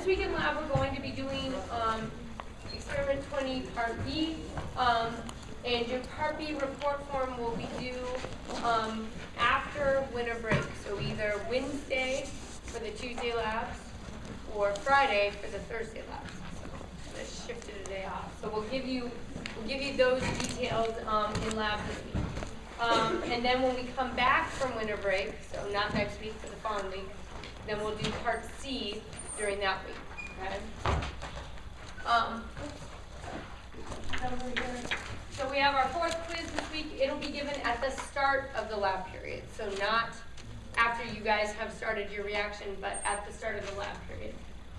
this week in lab, we're going to be doing experiment 20, part B. And your part B report form will be due after winter break. So either Wednesday for the Tuesday labs or Friday for the Thursday labs. So let's shift it a day off. So we'll give you those details in lab this week. And then when we come back from winter break, so not next week, but the following week, then we'll do part C during that week. Okay. So we have our fourth quiz this week. It'll be given at the start of the lab period. So not after you guys have started your reaction, but at the start of the lab period.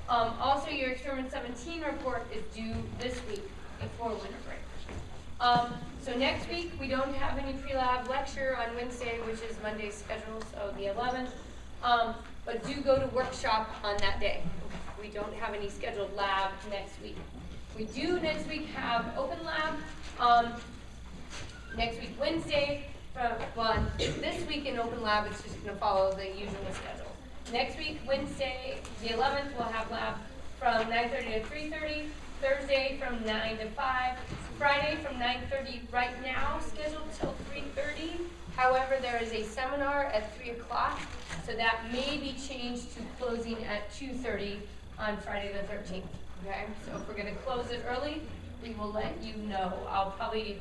Also, your experiment 17 report is due this week before winter break. So next week, we don't have any pre-lab lecture on Wednesday, which is Monday's schedule, so the 11th. But do go to workshop on that day. We don't have any scheduled lab next week. We do next week have open lab. Next week, Wednesday, this week in open lab, it's just going to follow the usual schedule. Next week, Wednesday, the 11th, we'll have lab from 9:30 to 3:30. Thursday from 9 to 5. Friday from 9:30 right now, scheduled till 3:30. However, there is a seminar at 3 o'clock, so that may be changed to closing at 2:30 on Friday the 13th. Okay, so if we're going to close it early, we will let you know. I'll probably,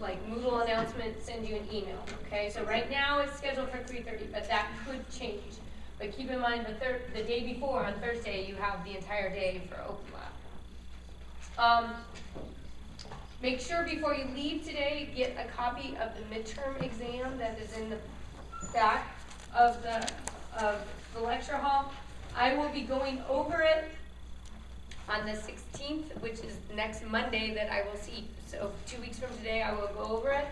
like Moodle announcement, send you an email. Okay, so right now it's scheduled for 3:30, but that could change. But keep in mind the day before, on Thursday, you have the entire day for open lab. Make sure before you leave today, get a copy of the midterm exam that is in the back of the lecture hall. I will be going over it on the 16th, which is next Monday that I will see. So 2 weeks from today, I will go over it.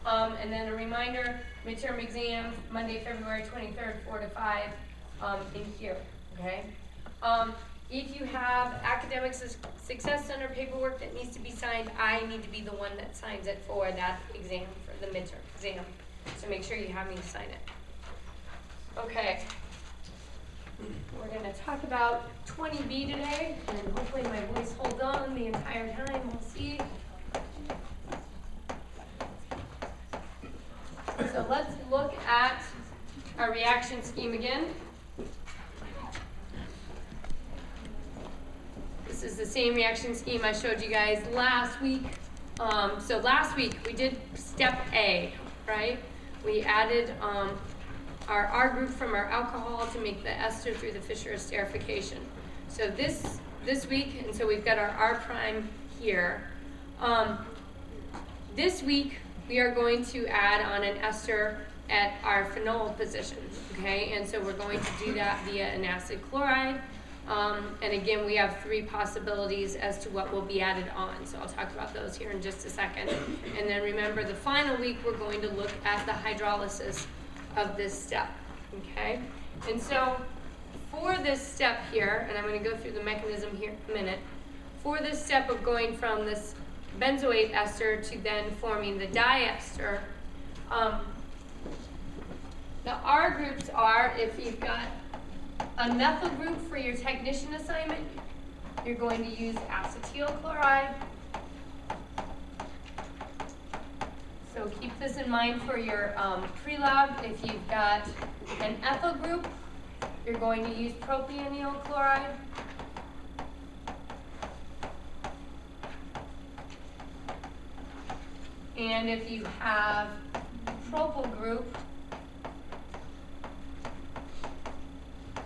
And then a reminder, midterm exam, Monday, February 23rd, 4 to 5 in here, okay? If you have Academic Success Center paperwork that needs to be signed, I need to be the one that signs it for that exam, for the midterm exam. So make sure you have me sign it. Okay. We're going to talk about 20B today, and hopefully my voice holds on the entire time. We'll see. So let's look at our reaction scheme again. This is the same reaction scheme I showed you guys last week. So last week we did step A, right? We added our R group from our alcohol to make the ester through the Fischer esterification. So this week, and so we've got our R prime here. This week we are going to add on an ester at our phenol position, okay? And so we're going to do that via an acid chloride. And again, we have 3 possibilities as to what will be added on. So I'll talk about those here in just a second. And then remember, the final week, we're going to look at the hydrolysis of this step, okay? And so for this step here, and I'm going to go through the mechanism here in a minute, for this step of going from this benzoate ester to then forming the diester, the R groups are, if you've got a methyl group for your technician assignment, you're going to use acetyl chloride. So keep this in mind for your pre-lab. If you've got an ethyl group, you're going to use propionyl chloride. And if you have propyl group,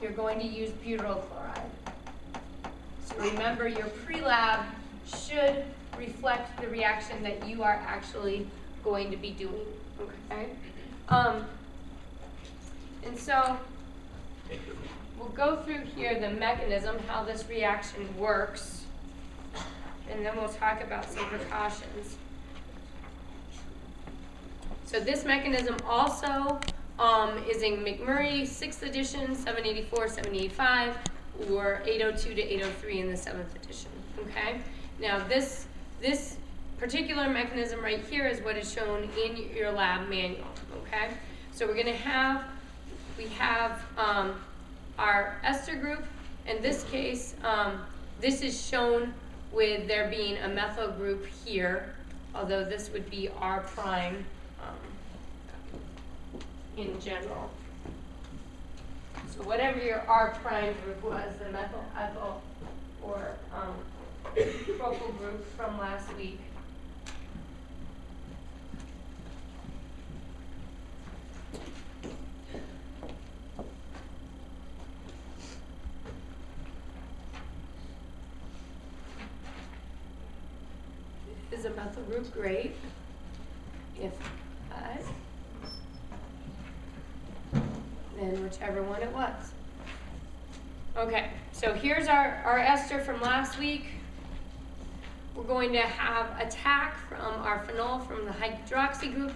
you're going to use butyral chloride. So remember, your pre-lab should reflect the reaction that you are actually going to be doing, okay? And so we'll go through here the mechanism, how this reaction works, and then we'll talk about some precautions. So this mechanism also is in McMurray 6th edition, 784, 785, or 802 to 803 in the 7th edition, okay? Now this particular mechanism right here is what is shown in your lab manual, okay? So we're going to have, we have our ester group In this case, this is shown with there being a methyl group here, although this would be R prime in general. So whatever your R prime group was, the methyl ethyl or propyl group from last week. Is a methyl group great? If not, then whichever one it was. Okay, so here's our ester from last week. We're going to have attack from our phenol from the hydroxy group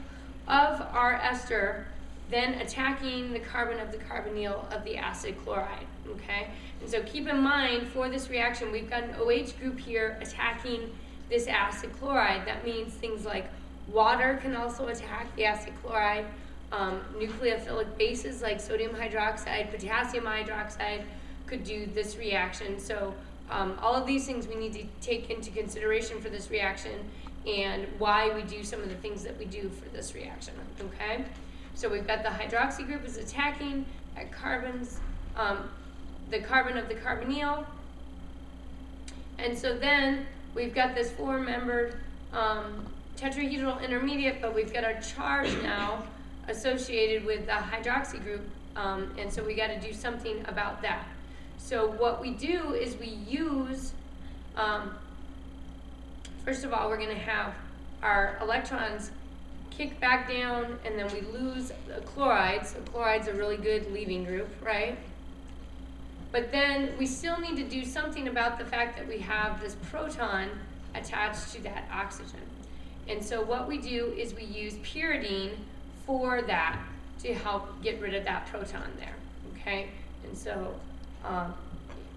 of our ester, then attacking the carbon of the carbonyl of the acid chloride, okay? And so keep in mind, for this reaction, we've got an OH group here attacking this acid chloride. That means things like water can also attack the acid chloride. Nucleophilic bases like sodium hydroxide, potassium hydroxide could do this reaction. So all of these things we need to take into consideration for this reaction and why we do some of the things that we do for this reaction, okay? So we've got the hydroxy group is attacking at carbons, the carbon of the carbonyl. And so then we've got this four-membered tetrahedral intermediate, but we've got our charge now associated with the hydroxy group, and so we got to do something about that. So what we do is we use, first of all, we're going to have our electrons kick back down, and then we lose the chloride. So chloride's a really good leaving group, right? But then we still need to do something about the fact that we have this proton attached to that oxygen. And so what we do is we use pyridine for that to help get rid of that proton there, okay? And so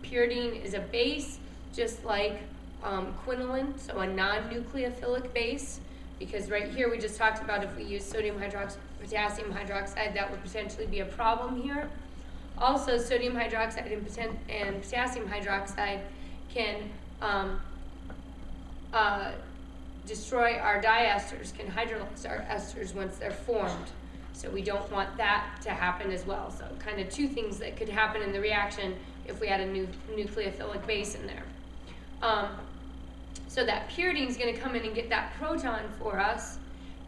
pyridine is a base, just like quinoline, so a non-nucleophilic base, because right here we just talked about if we use sodium hydroxide, potassium hydroxide, that would potentially be a problem here. Also, sodium hydroxide and potassium hydroxide can destroy our diesters, can hydrolyze our esters once they're formed. So we don't want that to happen as well. So kind of two things that could happen in the reaction if we had a new nucleophilic base in there. So that pyridine is going to come in and get that proton for us,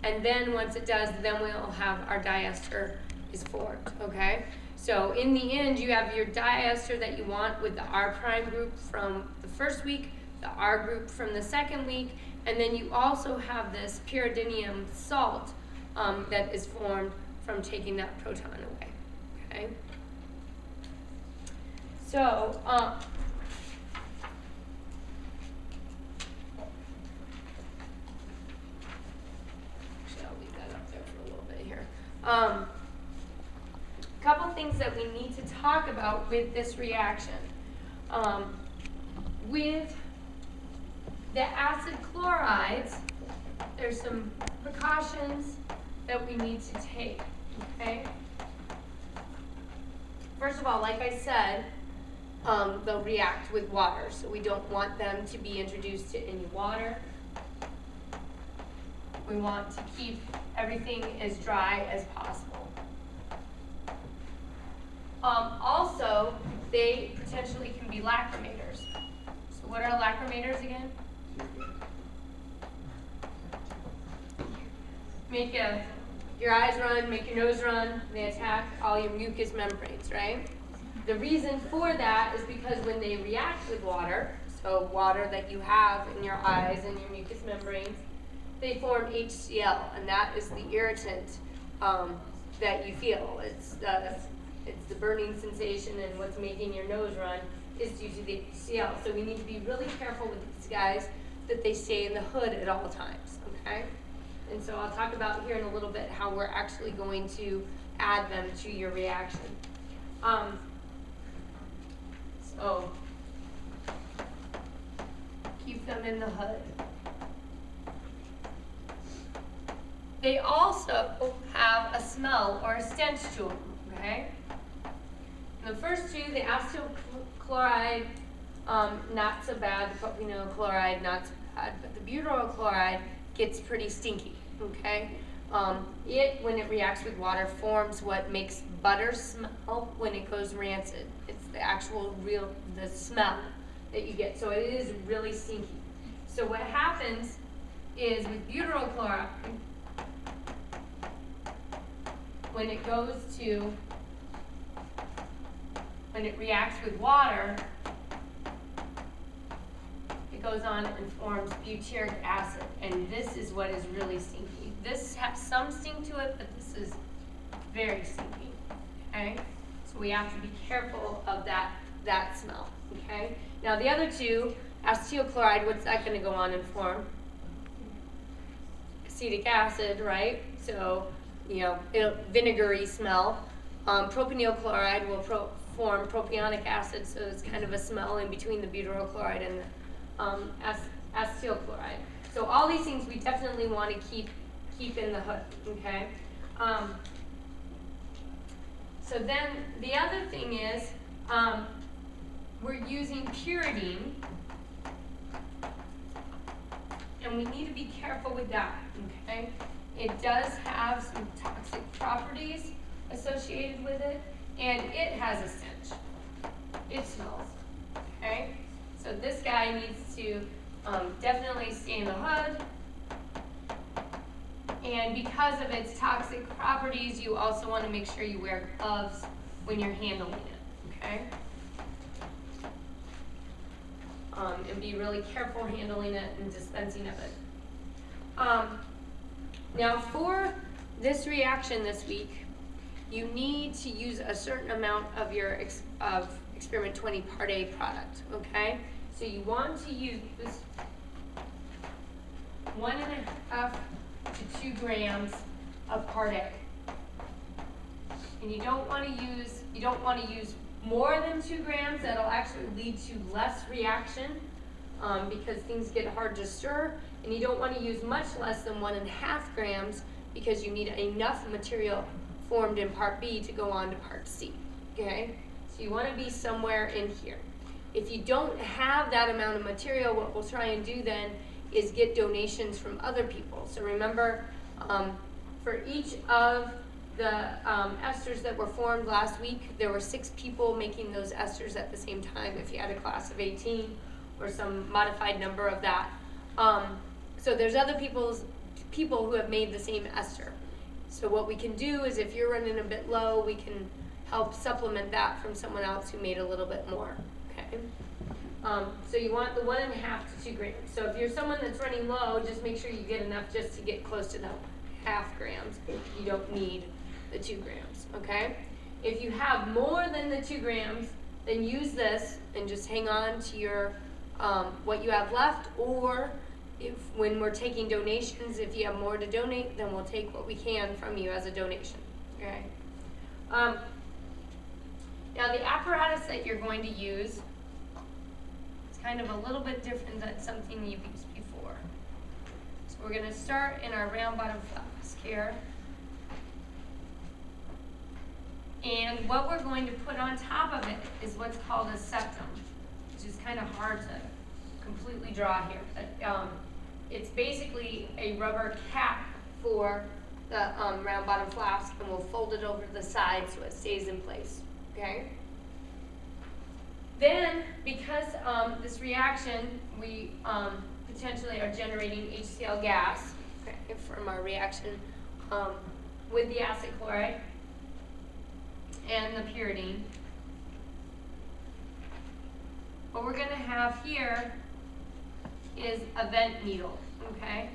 and then once it does, then we'll have our diester is formed, okay? So in the end, you have your diester that you want with the R prime group from the first week, the R group from the second week, and then you also have this pyridinium salt that is formed from taking that proton away, okay? So, actually I'll leave that up there for a little bit here. Couple things that we need to talk about with this reaction. With the acid chlorides, there's some precautions that we need to take, okay? First of all, like I said, they'll react with water, so we don't want them to be introduced to any water. We want to keep everything as dry as possible. Also, they potentially can be lacrimators. So what are lacrimators again? Make your eyes run, make your nose run, they attack all your mucous membranes, right? The reason for that is because when they react with water, so water that you have in your eyes and your mucous membranes, they form HCl, and that is the irritant that you feel. It's the burning sensation, and what's making your nose run is due to the HCl. So we need to be really careful with these guys that they stay in the hood at all times, okay? And so I'll talk about here in a little bit how we're actually going to add them to your reaction. So keep them in the hood. They also have a smell or a stench to them, okay? The first two, the acetyl chloride, not so bad. The propanol chloride, not so bad. But the butyral chloride gets pretty stinky, okay? When it reacts with water, forms what makes butter smell when it goes rancid. It's the actual the smell that you get. So it is really stinky. So what happens is with butyral chloride, when it reacts with water, it goes on and forms butyric acid, and this is what is really stinky. This has some stink to it, but this is very stinky, okay? So we have to be careful of that smell, okay? Now the other two, acetyl chloride, what's that going to go on and form? Acetic acid, right? So, vinegary smell. Propanol chloride will form propionic acid, so it's kind of a smell in between the butyral chloride and the acetyl chloride. So all these things we definitely want to keep in the hood, okay? So then the other thing is we're using pyridine, and we need to be careful with that, okay? It does have some toxic properties associated with it, and it has a stench. It smells, okay? So this guy needs to definitely stay in the hood, and because of its toxic properties, you also want to make sure you wear gloves when you're handling it, okay? And be really careful handling it and dispensing of it. Now for this reaction this week, you need to use a certain amount of your experiment 20 part A product, okay? So you want to use this 1.5 to 2 grams of part A. And you don't want to use more than 2 grams. That'll actually lead to less reaction because things get hard to stir. And you don't want to use much less than 1.5 grams because you need enough material formed in part B to go on to part C, okay? So you want to be somewhere in here. If you don't have that amount of material, what we'll try and do then is get donations from other people. So remember, for each of the esters that were formed last week, there were 6 people making those esters at the same time if you had a class of 18 or some modified number of that. So there's other people who have made the same ester. So what we can do is if you're running a bit low, we can help supplement that from someone else who made a little bit more, okay? So you want the 1.5 to 2 grams. So if you're someone that's running low, just make sure you get enough just to get close to the 0.5 grams. You don't need the 2 grams, okay? If you have more than the 2 grams, then use this and just hang on to your what you have left, or when we're taking donations, if you have more to donate, then we'll take what we can from you as a donation, okay? Now the apparatus that you're going to use is kind of a little bit different than something you've used before. So we're going to start in our round bottom flask here. And what we're going to put on top of it is what's called a septum, which is kind of hard to completely draw here. But, it's basically a rubber cap for the round bottom flask, and we'll fold it over to the side so it stays in place, okay? Then, because this reaction, we potentially are generating HCl gas, okay, from our reaction with the acid chloride and the pyridine. What we're going to have here is a vent needle, okay?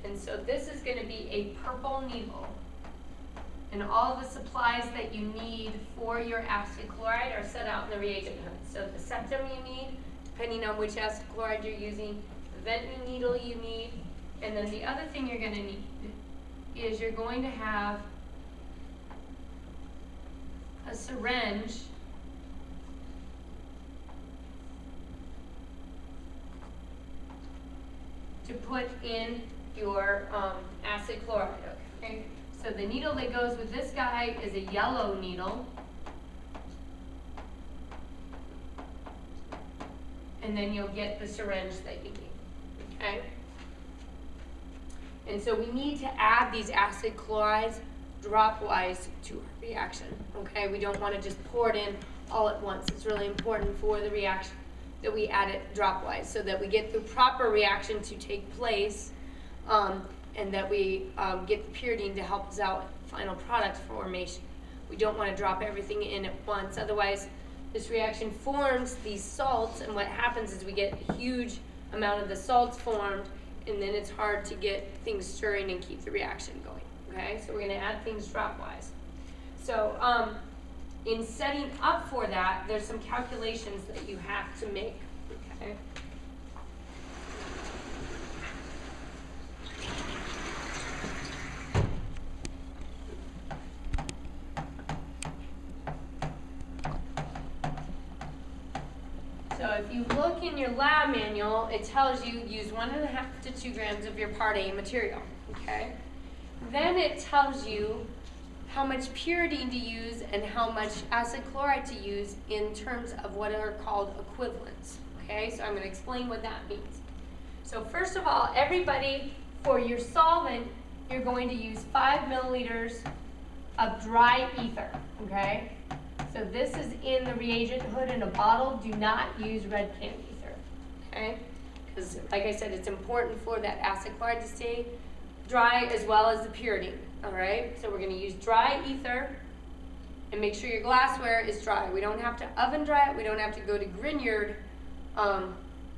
And so this is going to be a purple needle. And all the supplies that you need for your acid chloride are set out in the reagent hood. So the septum you need, depending on which acid chloride you're using, the vent needle you need, and then the other thing you're going to need is you're going to have a syringe to put in your acid chloride, okay? So the needle that goes with this guy is a yellow needle. And then you'll get the syringe that you need, okay? And so we need to add these acid chlorides drop-wise to our reaction, okay? We don't want to just pour it in all at once. It's really important for the reaction that we add it drop-wise so that we get the proper reaction to take place, and that we get the pyridine to help us out with final product formation. We don't want to drop everything in at once, otherwise this reaction forms these salts, and what happens is we get a huge amount of the salts formed, and then it's hard to get things stirring and keep the reaction going, okay? So we're going to add things drop-wise. So in setting up for that, there's some calculations that you have to make, okay? So if you look in your lab manual, it tells you use 1.5 to 2 grams of your Part A material, okay? Then it tells you how much pyridine to use and how much acid chloride to use in terms of what are called equivalents, okay? So I'm going to explain what that means. So first of all, everybody, for your solvent, you're going to use 5 milliliters of dry ether, okay? So this is in the reagent hood in a bottle. Do not use red can ether, okay? Because like I said, it's important for that acid chloride to stay dry as well as the pyridine, all right? So we're going to use dry ether, and make sure your glassware is dry. We don't have to oven dry it. We don't have to go to Grignard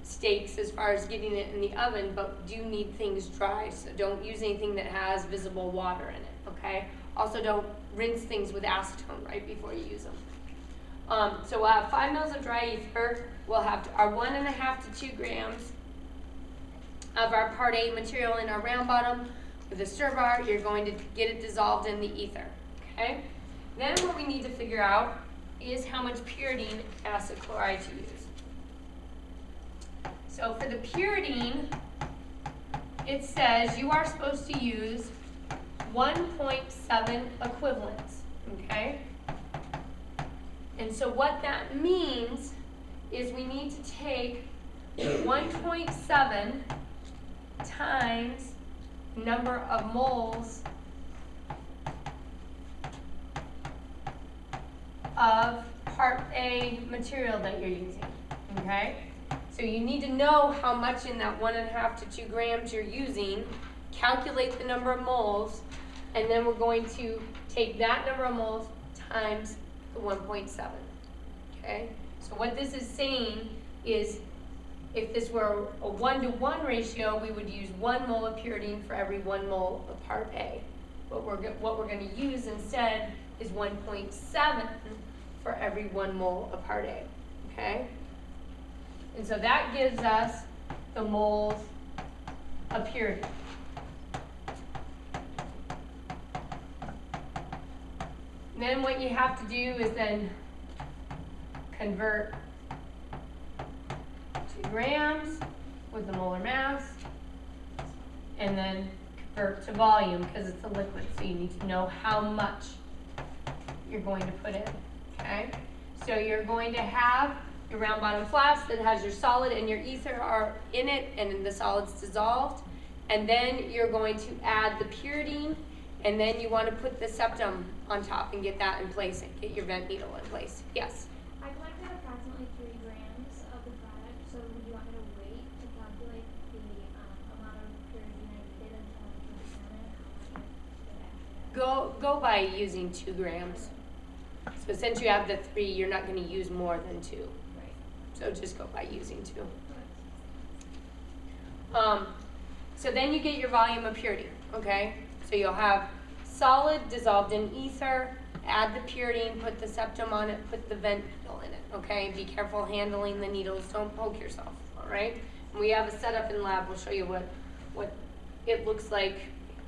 steaks as far as getting it in the oven, but do need things dry. So don't use anything that has visible water in it, okay? Also, don't rinse things with acetone right before you use them. So we'll have 5 mils of dry ether. We'll have our 1.5 to 2 grams of our Part A material in our round bottom. With a stir bar, you're going to get it dissolved in the ether, okay? Then what we need to figure out is how much pyridine acid chloride to use. So for the pyridine, it says you are supposed to use 1.7 equivalents, okay? And so what that means is we need to take 1.7 times number of moles of Part A material that you're using, okay? So you need to know how much in that 1.5 to 2 grams you're using, calculate the number of moles, and then we're going to take that number of moles times the 1.7, okay? So what this is saying is if this were a 1-to-1 ratio, we would use 1 mole of pyridine for every 1 mole of Part A. But what we're going to use instead is 1.7 for every 1 mole of Part A, okay? And so that gives us the moles of pyridine. Then what you have to do is then convert 2 grams with the molar mass, and then convert to volume because it's a liquid, so you need to know how much you're going to put in, okay? So you're going to have your round bottom flask that has your solid and your ether are in it, and then the solid's dissolved, and then you're going to add the pyridine, and then you want to put the septum on top and get that in place and get your vent needle in place. Yes? I collected approximately 3 grams of the product, so would you want me to wait to calculate the amount of pyridine I needed until I can determine how much I could actually Go by using 2 grams. So since you have the 3, you're not going to use more than 2. Right. So just go by using 2. So then you get your volume of pyridine, okay? So you'll have solid dissolved in ether, add the pyridine, put the septum on it, put the vent needle in it, okay? Be careful handling the needles, don't poke yourself, all right? And we have a setup in lab, we'll show you what it looks like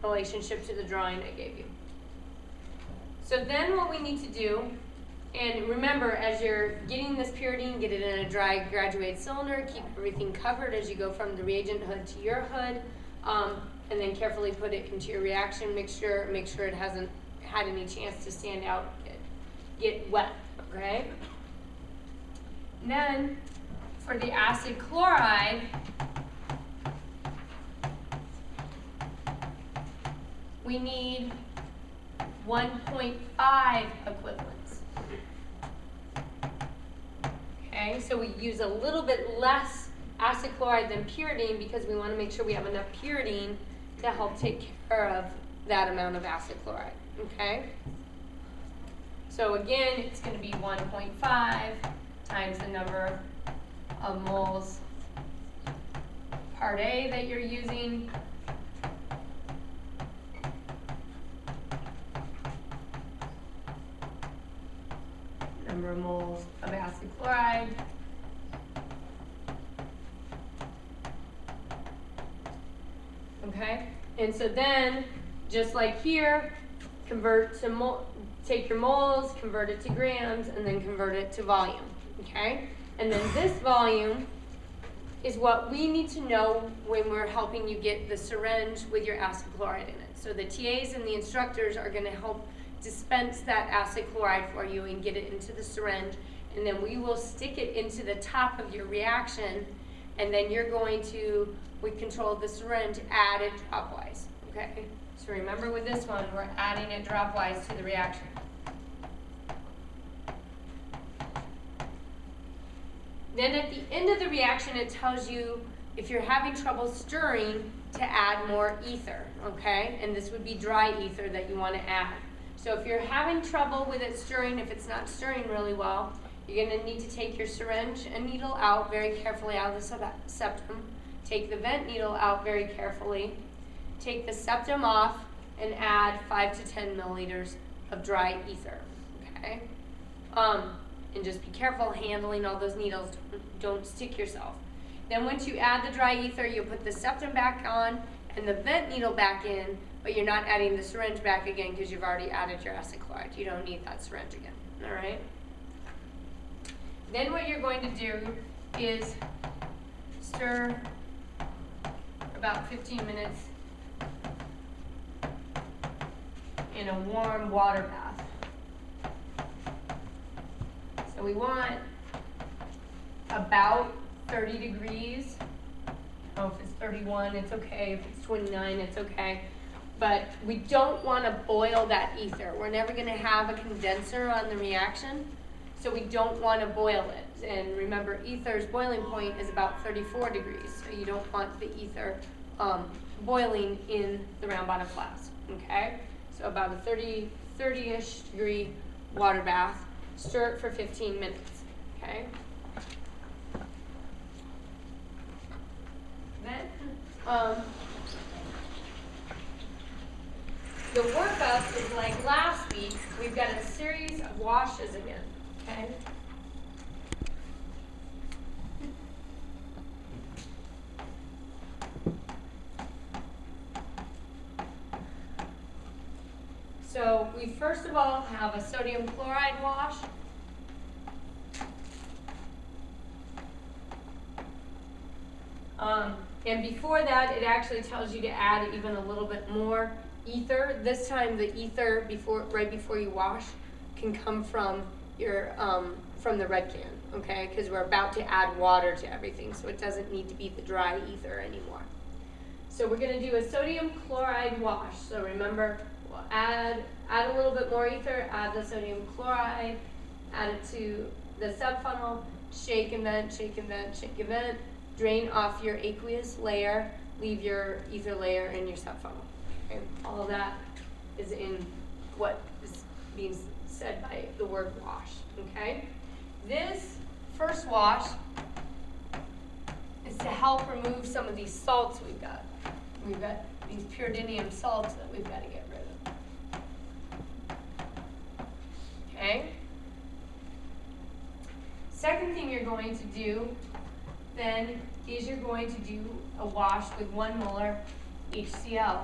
in relationship to the drawing I gave you. So then what we need to do, and remember, as you're getting this pyridine, get it in a dry graduated cylinder, keep everything covered as you go from the reagent hood to your hood. and then carefully put it into your reaction mixture. Make sure it hasn't had any chance to stand out, get wet, okay? And then for the acid chloride, we need 1.5 equivalents. Okay, so we use a little bit less acid chloride than pyridine because we want to make sure we have enough pyridine to help take care of that amount of acid chloride. Okay? So again, it's going to be 1.5 times the number of moles part A that you're using. Number of moles of acid chloride. Okay? And so then, just like here, convert to take your moles, convert it to grams, and then convert it to volume. Okay? And then this volume is what we need to know when we're helping you get the syringe with your acid chloride in it. So the TAs and the instructors are going to help dispense that acid chloride for you and get it into the syringe, and then we will stick it into the top of your reaction, and then you're going to, with control of the syringe, add it dropwise. Okay? So remember with this one, we're adding it dropwise to the reaction. Then at the end of the reaction, it tells you if you're having trouble stirring to add more ether, okay? And this would be dry ether that you want to add. So if you're having trouble with it stirring, if it's not stirring really well, you're going to need to take your syringe and needle out very carefully out of the septum. Take the vent needle out very carefully. Take the septum off and add 5 to 10 milliliters of dry ether, okay? And just be careful handling all those needles. Don't stick yourself. Then once you add the dry ether, you'll put the septum back on and the vent needle back in, but you're not adding the syringe back again because you've already added your acid chloride. You don't need that syringe again, all right? Then what you're going to do is stir about 15 minutes in a warm water bath. So we want about 30 degrees. Oh, if it's 31, it's okay. If it's 29, it's okay. But we don't want to boil that ether. We're never going to have a condenser on the reaction, so we don't want to boil it. And remember, ether's boiling point is about 34 degrees, so you don't want the ether boiling in the round bottom flask, okay? So about a 30-ish degree water bath. Stir it for 15 minutes, okay? Then, the workup is like last week. We've got a series of washes again, okay? So we first of all have a sodium chloride wash. And before that, it actually tells you to add even a little bit more ether. This time the ether, right before you wash, can come from your from the red can, okay? Because we're about to add water to everything, so it doesn't need to be the dry ether anymore. So we're going to do a sodium chloride wash. So remember, we'll add a little bit more ether, add the sodium chloride, add it to the subfunnel, shake and vent, shake and vent, shake and vent, drain off your aqueous layer, leave your ether layer in your subfunnel. Okay? All of that is in what is being said by the word wash. Okay? This first wash is to help remove some of these salts we've got. We've got these pyridinium salts that we've got to get rid of. Okay? Second thing you're going to do then is you're going to do a wash with 1 molar HCl.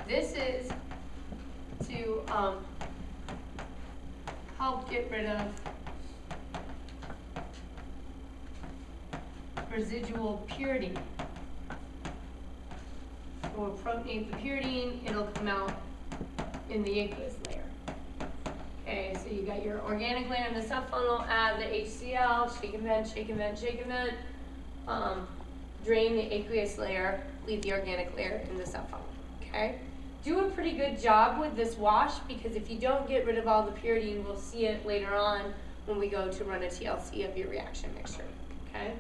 This is to help get rid of residual pyridine. So we'll protonate the pyridine, it'll come out in the aqueous layer. Okay, so you got your organic layer in the subfunnel, add the HCl, shake and vent, shake and vent, shake and vent. Drain the aqueous layer, leave the organic layer in the subfunnel, okay? Do a pretty good job with this wash, because if you don't get rid of all the pyridine, we'll see it later on when we go to run a TLC of your reaction mixture, okay?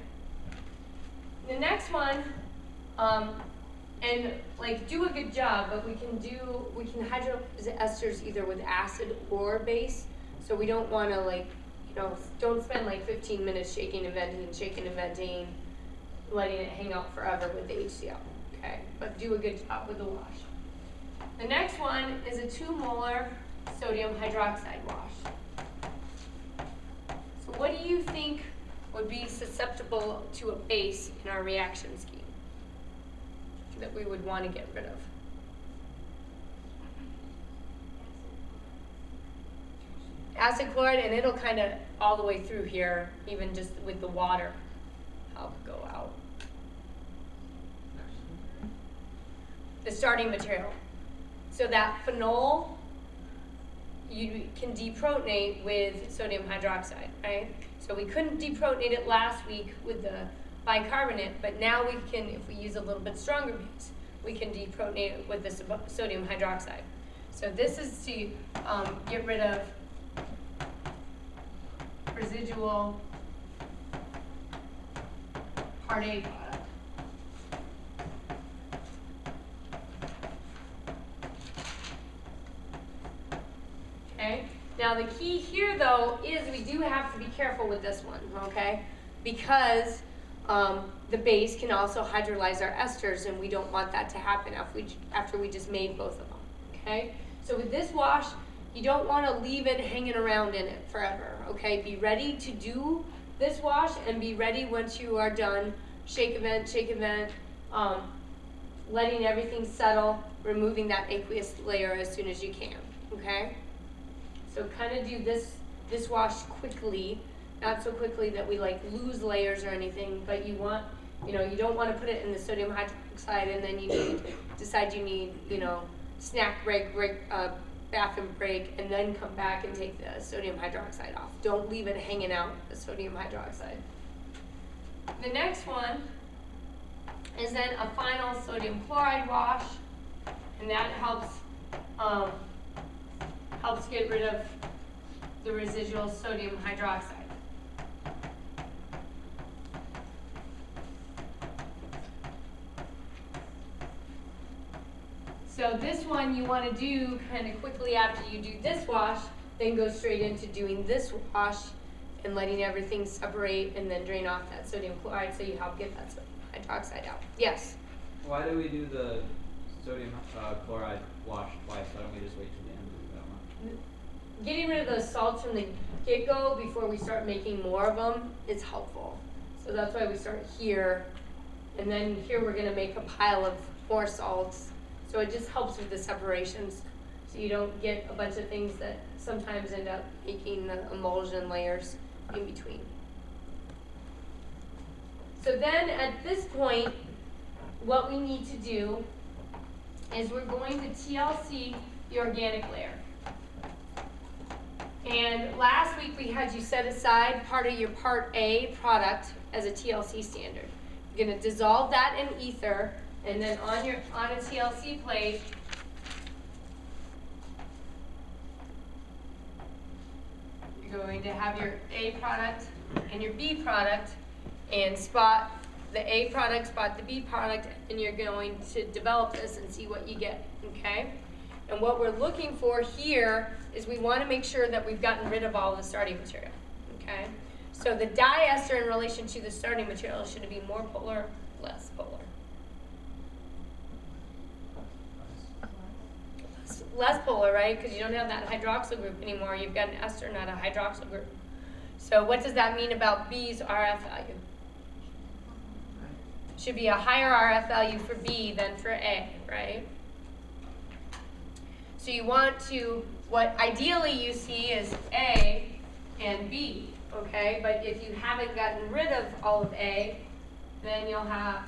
The next one, and like do a good job, but we can hydrolyze esters either with acid or base, so we don't want to don't spend like 15 minutes shaking and venting, letting it hang out forever with the HCl, okay? But do a good job with the wash. The next one is a 2 molar sodium hydroxide wash. So what do you think would be susceptible to a base in our reaction scheme that we would want to get rid of? Acid chloride, and it'll kind of all the way through here, even just with the water, help go out. The starting material. So that phenol, you can deprotonate with sodium hydroxide, right? So we couldn't deprotonate it last week with the bicarbonate, but now we can, if we use a little bit stronger base, we can deprotonate it with the sodium hydroxide. So this is to get rid of residual part A product. Okay. Now the key here though is we do have to be careful with this one, okay? Because the base can also hydrolyze our esters, and we don't want that to happen after we just made both of them, okay? So with this wash, you don't want to leave it hanging around in it forever, okay? Be ready to do this wash and be ready once you are done. Shake and vent, letting everything settle, removing that aqueous layer as soon as you can, okay? So kind of do this wash quickly, not so quickly that we like lose layers or anything, but you want, you don't want to put it in the sodium hydroxide and then you decide you need, snack break, bathroom break, and then come back and take the sodium hydroxide off. Don't leave it hanging out, the sodium hydroxide. The next one is then a final sodium chloride wash, and that helps get rid of the residual sodium hydroxide. So this one you want to do kind of quickly after you do this wash, then go straight into doing this wash and letting everything separate and then drain off that sodium chloride so you help get that sodium hydroxide out. Yes? Why do we do the sodium chloride wash twice? Why don't we just wait till the end to do that one? Getting rid of those salts from the get-go before we start making more of them is helpful. So that's why we start here, and then here we're going to make a pile of more salts. So it just helps with the separations, so you don't get a bunch of things that sometimes end up making the emulsion layers in between. So then at this point, what we need to do is we're going to TLC the organic layer. And last week we had you set aside part of your part A product as a TLC standard. You're going to dissolve that in ether, and then on a TLC plate, you're going to have your A product and your B product, and spot the A product, spot the B product, and you're going to develop this and see what you get, okay? And what we're looking for here is we want to make sure that we've gotten rid of all the starting material, okay? So the diester in relation to the starting material should be more polar, less polar. Less polar, right? Because you don't have that hydroxyl group anymore. You've got an ester, not a hydroxyl group. So what does that mean about B's RF value? Should be a higher RF value for B than for A, right? So you want to, what ideally you see is A and B, okay? But if you haven't gotten rid of all of A, then you'll have,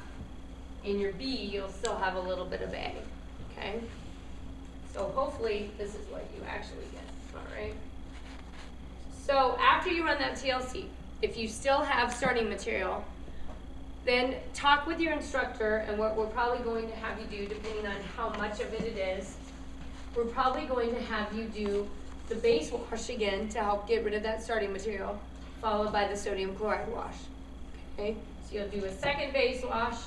in your B, you'll still have a little bit of A, okay? So hopefully this is what you actually get, all right? So after you run that TLC, if you still have starting material, then talk with your instructor, and what we're probably going to have you do, depending on how much of it is, we're probably going to have you do the base wash again to help get rid of that starting material, followed by the sodium chloride wash, okay? So you'll do a second base wash,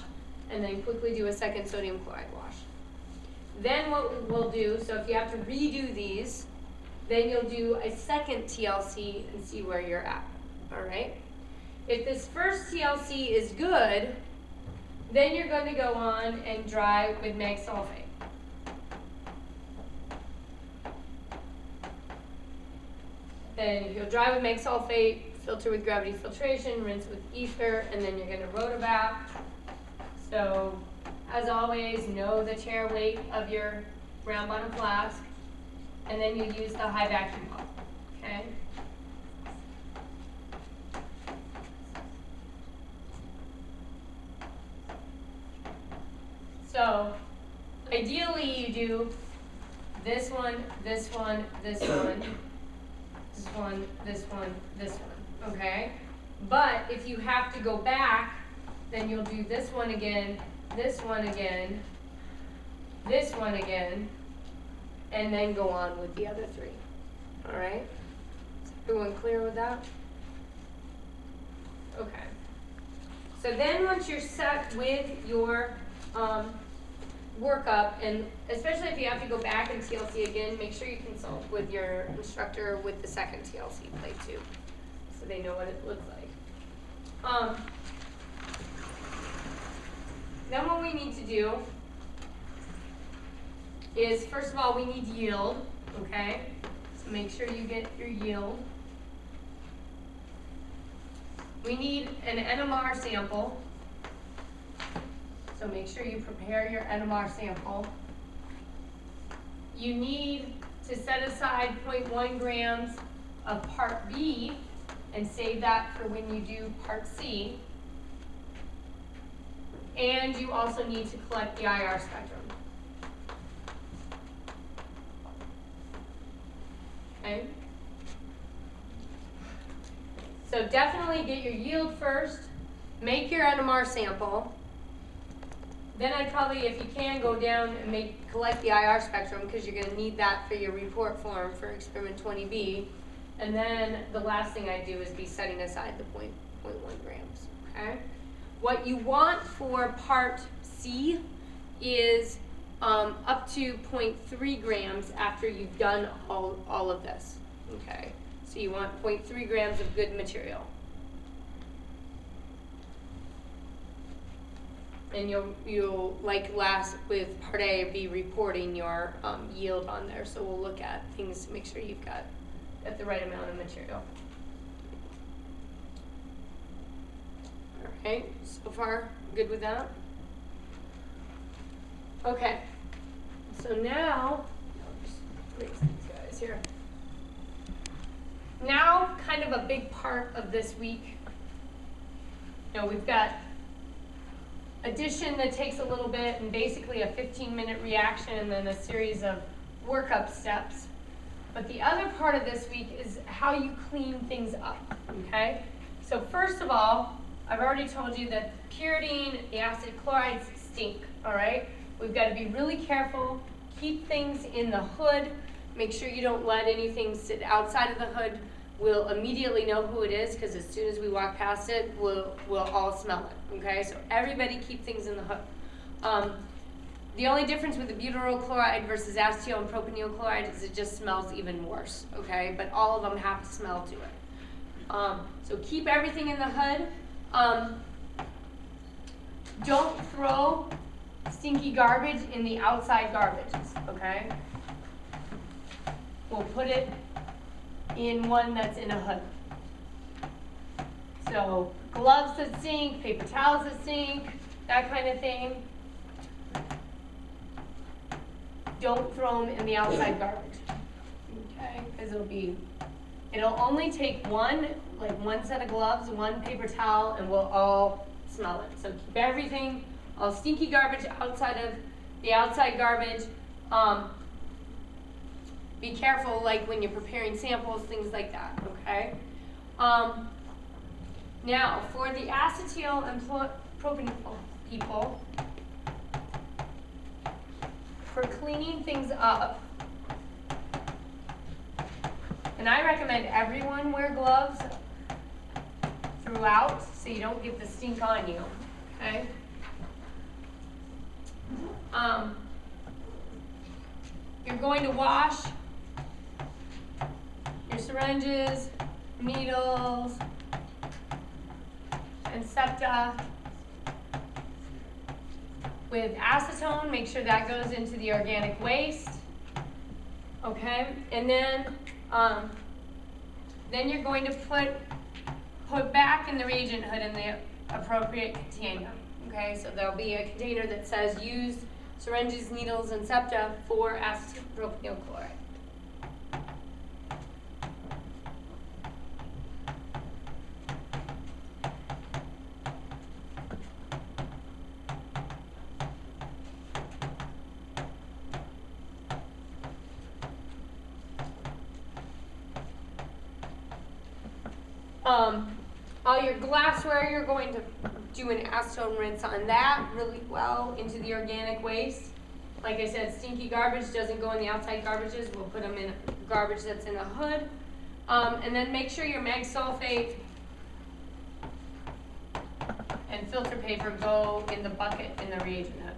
and then quickly do a second sodium chloride wash. Then what we'll do, so if you have to redo these, then you'll do a second TLC and see where you're at, all right? If this first TLC is good, then you're going to go on and dry with mag sulfate. Then you'll dry with mag sulfate, filter with gravity filtration, rinse with ether, and then you're going to rotavac. So, as always, know the tare weight of your round bottom flask, and then you use the high vacuum pump, okay? So, ideally you do this one, this one, this one, this one, this one, this one, okay? But if you have to go back, then you'll do this one again, this one again, this one again, and then go on with the other three, all right? Is everyone clear with that? Okay. So then once you're set with your workup, and especially if you have to go back and TLC again, make sure you consult with your instructor with the second TLC plate too, so they know what it looks like. Then what we need to do is, first of all, we need yield, okay? So make sure you get your yield. We need an NMR sample. So make sure you prepare your NMR sample. You need to set aside 0.1 grams of part B and save that for when you do part C. And you also need to collect the IR spectrum. Okay? So definitely get your yield first, make your NMR sample. Then I'd probably, if you can, go down and collect the IR spectrum, because you're going to need that for your report form for experiment 20B. And then the last thing I do is be setting aside the 0.1 grams. Okay? What you want for part C is up to 0.3 grams after you've done all of this. Okay? So you want 0.3 grams of good material. And you'll like last with part A, be reporting your yield on there. So we'll look at things to make sure you've got the right amount of material. All right, so far good with that? Okay, so now, I'll just raise these guys here. Now, kind of a big part of this week. You know, we've got addition that takes a little bit, and basically a 15-minute reaction and then a series of workup steps. But the other part of this week is how you clean things up, okay? So first of all, I've already told you that pyridine, the acid chlorides stink, all right? We've got to be really careful, keep things in the hood, make sure you don't let anything sit outside of the hood. We'll immediately know who it is, because as soon as we walk past it, we'll all smell it, okay? So everybody keep things in the hood. The only difference with the butyral chloride versus acetyl and propionyl chloride is it just smells even worse, okay? But all of them have to smell to it. So keep everything in the hood. Don't throw stinky garbage in the outside garbage, okay? We'll put it in one that's in a hood. So gloves that stink, paper towels that stink, that kind of thing. Don't throw them in the outside garbage, okay? Because it'll only take one set of gloves, one paper towel, and we'll all smell it. So keep everything, all stinky garbage outside of the outside garbage. Be careful, like when you're preparing samples, things like that, okay? Now, for the acetyl and propanol people, for cleaning things up, and I recommend everyone wear gloves throughout so you don't get the stink on you, okay? You're going to wash your syringes, needles, and septa with acetone. Make sure that goes into the organic waste, okay? And then you're going to put back in the reagent hood in the appropriate container, okay? So there'll be a container that says use syringes, needles, and septa for acetyl propanyl chloride. All your glassware, you're going to do an acetone rinse on that really well into the organic waste. Like I said, stinky garbage doesn't go in the outside garbages. We'll put them in garbage that's in the hood. And then make sure your mag sulfate and filter paper go in the bucket in the reagent hood.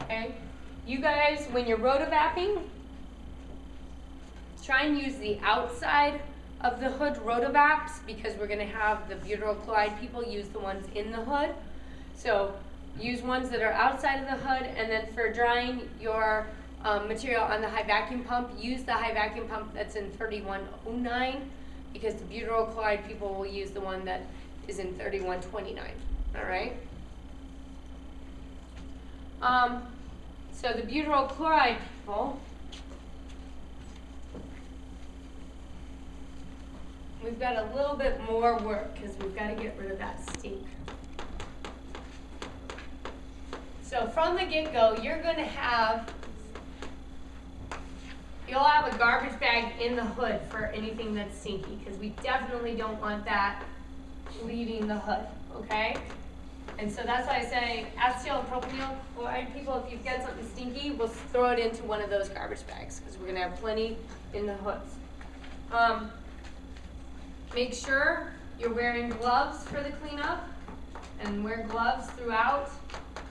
Okay, you guys, when you're rotovapping, try and use the outside of the hood rotovaps because we're going to have the butyral chloride people use the ones in the hood. So use ones that are outside of the hood, and then for drying your material on the high vacuum pump, use the high vacuum pump that's in 3109 because the butyral chloride people will use the one that is in 3129. All right? So the butyral chloride people, we've got a little bit more work because we've got to get rid of that stink. So from the get-go, you're going to have, you'll have a garbage bag in the hood for anything that's stinky because we definitely don't want that leaving the hood, okay? And so that's why I say acetyl and propanyl chloride people, if you've got something stinky, we'll throw it into one of those garbage bags because we're going to have plenty in the hoods. Make sure you're wearing gloves for the cleanup and wear gloves throughout.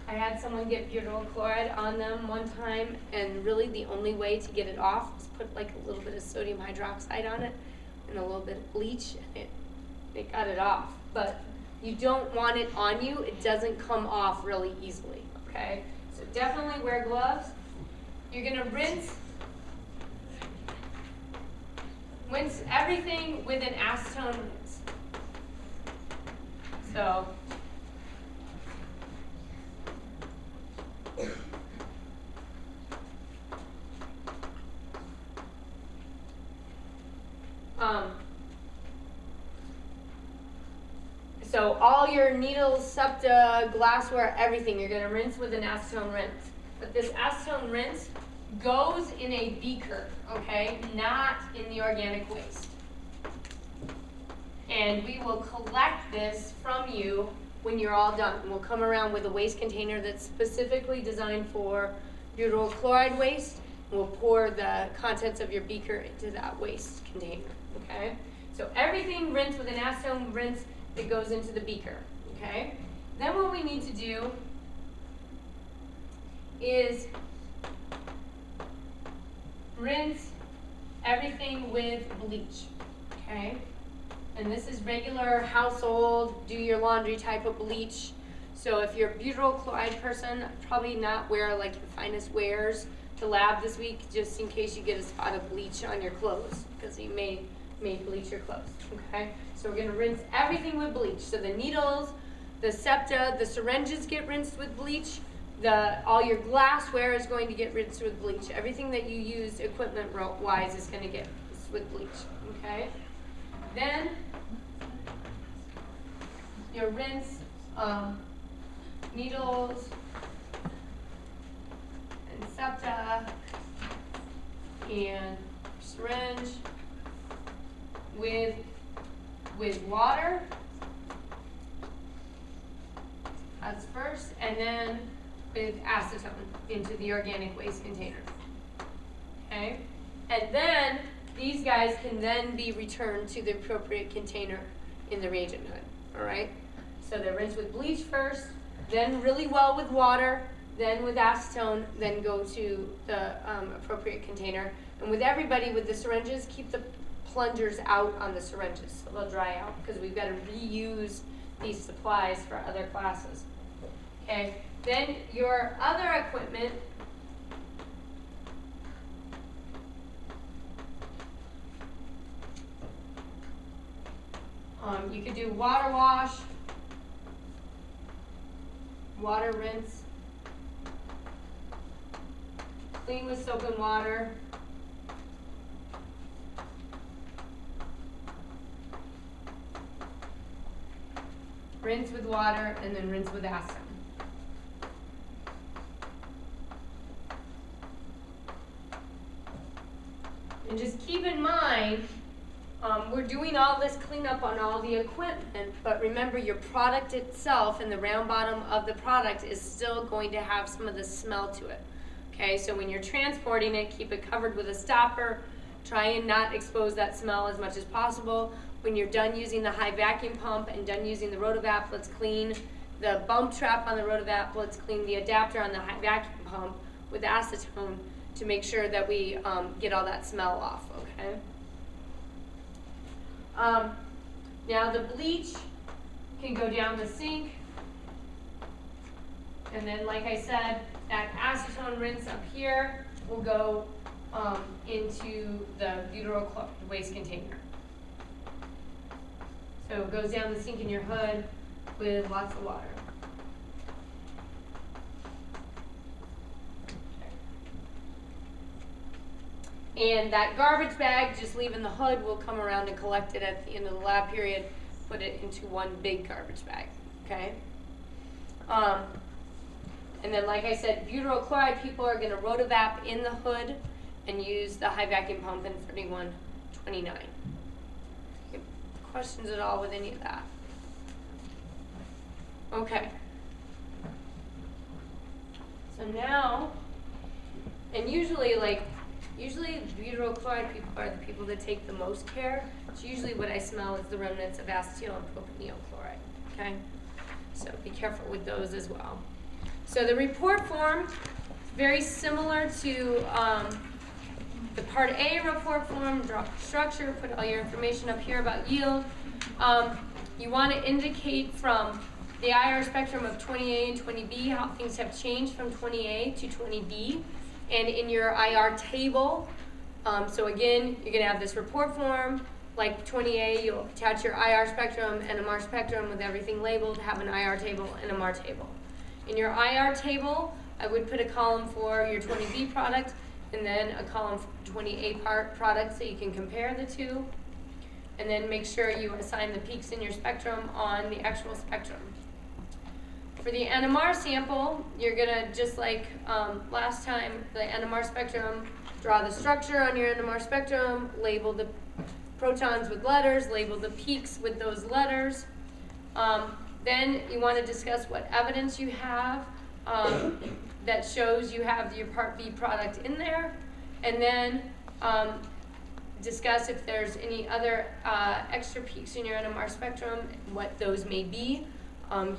I had someone get butyral chloride on them one time, and really the only way to get it off is put like a little bit of sodium hydroxide on it and a little bit of bleach, and it got it off. But you don't want it on you. It doesn't come off really easily, okay? So definitely wear gloves. You're going to rinse everything with an acetone rinse. So so all your needles, septa, glassware, everything, you're going to rinse with an acetone rinse. But this acetone rinse goes in a beaker, okay, not in the organic waste. And we will collect this from you when you're all done. We'll come around with a waste container that's specifically designed for butyral chloride waste. We'll pour the contents of your beaker into that waste container, okay? So everything rinsed with an acetone rinse that goes into the beaker, okay? Then what we need to do is rinse everything with bleach, okay? And this is regular household, do your laundry type of bleach. So if you're a butyral chloride person, probably not wear like your finest wares to lab this week, just in case you get a spot of bleach on your clothes, because you may bleach your clothes, okay? So we're gonna rinse everything with bleach. So the needles, the septa, the syringes get rinsed with bleach. All your glassware is going to get rinsed with bleach. Everything that you use equipment-wise is going to get rinsed with bleach, okay? Then, your rinse needles and septa and syringe with water. That's first, and then with acetone into the organic waste container. Okay? And then these guys can then be returned to the appropriate container in the reagent hood. Alright? So they're rinsed with bleach first, then really well with water, then with acetone, then go to the appropriate container. And with everybody, with the syringes, keep the plungers out on the syringes so they'll dry out, because we've got to reuse these supplies for other classes. Okay, then your other equipment you could do water wash, water rinse, clean with soap and water, rinse with water, and then rinse with acid. And just keep in mind, we're doing all this cleanup on all the equipment, but remember your product itself and the round bottom of the product is still going to have some of the smell to it. Okay, so when you're transporting it, keep it covered with a stopper. Try and not expose that smell as much as possible. When you're done using the high vacuum pump and done using the rotovap, let's clean the bump trap on the rotovap. Let's clean the adapter on the high vacuum pump with acetone to make sure that we get all that smell off, okay? Now the bleach can go down the sink, and then like I said, that acetone rinse up here will go into the butyral chloride waste container. So it goes down the sink in your hood with lots of water. And that garbage bag, just leaving the hood, will come around and collect it at the end of the lab period, put it into one big garbage bag, okay? And then like I said, butyral chloride, people are gonna rotovap in the hood and use the high vacuum pump in 3129. Questions at all with any of that? Okay. So now, and usually butyral chloride people are the people that take the most care. It's usually what I smell is the remnants of acetyl and propionyl chloride, okay? So be careful with those as well. So the report form is very similar to the Part A report form, draw structure, put all your information up here about yield. You want to indicate from the IR spectrum of 20A and 20B how things have changed from 20A to 20B. And in your IR table, so again, you're going to have this report form. Like 20A, you'll attach your IR spectrum, NMR spectrum with everything labeled, have an IR table, NMR table. In your IR table, I would put a column for your 20B product, and then a column for 20A product so you can compare the two. And then make sure you assign the peaks in your spectrum on the actual spectrum. For the NMR sample, you're gonna, just like last time, the NMR spectrum, draw the structure on your NMR spectrum, label the protons with letters, label the peaks with those letters. Then you want to discuss what evidence you have that shows you have your Part B product in there, and then discuss if there's any other extra peaks in your NMR spectrum, what those may be.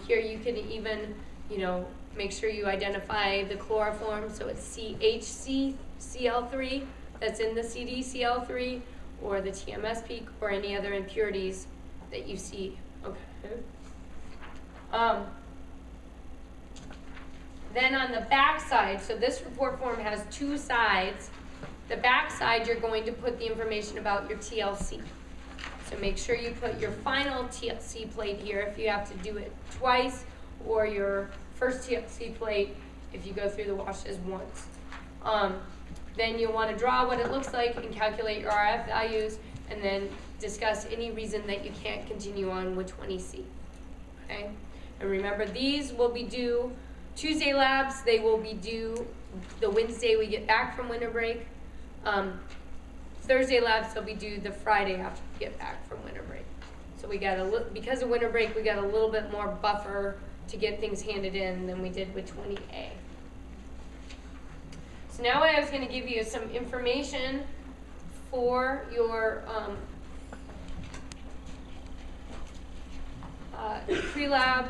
Here you can even, make sure you identify the chloroform, so it's CHCCl3 that's in the CDCl3, or the TMS peak, or any other impurities that you see. Okay. Then on the back side, so this report form has two sides. The back side, you're going to put the information about your TLC. So make sure you put your final TLC plate here if you have to do it twice, or your first TLC plate if you go through the washes once. Then you'll want to draw what it looks like and calculate your RF values, and then discuss any reason that you can't continue on with 20C. Okay? And remember, these will be due Tuesday labs. They will be due the Wednesday we get back from winter break. Thursday labs, they'll be due the Friday after we get back from winter break. So we got because of winter break, we got a little bit more buffer to get things handed in than we did with 20A. So now I was going to give you some information for your pre-lab,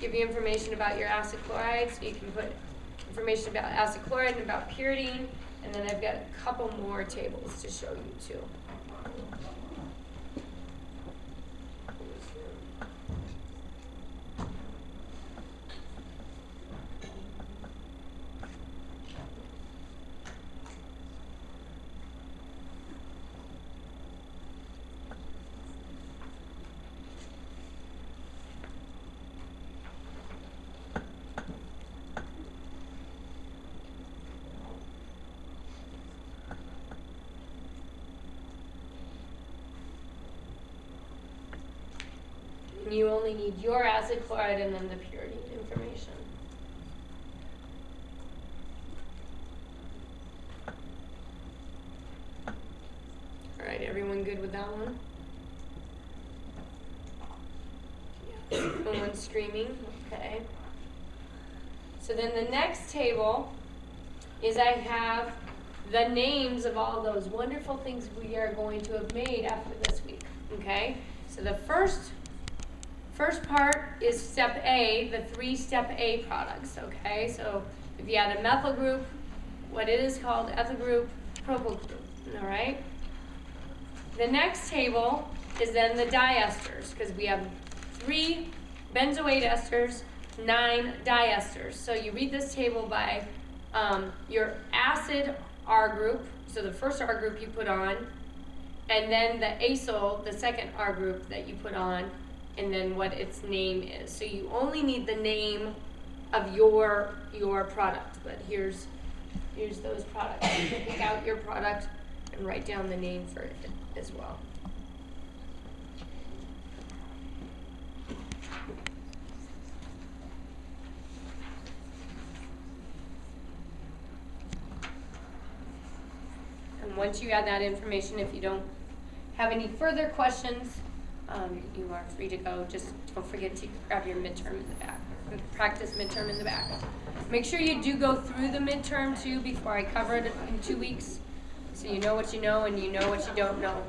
give you information about your acid chloride, so you can put information about acid chloride and about pyridine, and then I've got a couple more tables to show you too. And you only need your acid chloride and then the pyridine information. All right, everyone good with that one? Yeah, no one's screaming, okay. So then the next table is I have the names of all those wonderful things we are going to have made after this week, okay? So the first part is step A, the 3 step A products, okay? So if you had a methyl group, what it is called ethyl group, propyl group, all right? The next table is then the diesters, because we have 3 benzoate esters, 9 diesters. So you read this table by your acid R group, so the first R group you put on, and then the acyl, the second R group that you put on, and then what its name is. So you only need the name of your product, but here's those products. You can pick out your product and write down the name for it as well. And once you add that information, if you don't have any further questions, you are free to go. Just don't forget to grab your midterm in the back. Practice midterm in the back. Make sure you do go through the midterm too before I cover it in 2 weeks, so you know what you know and you know what you don't know.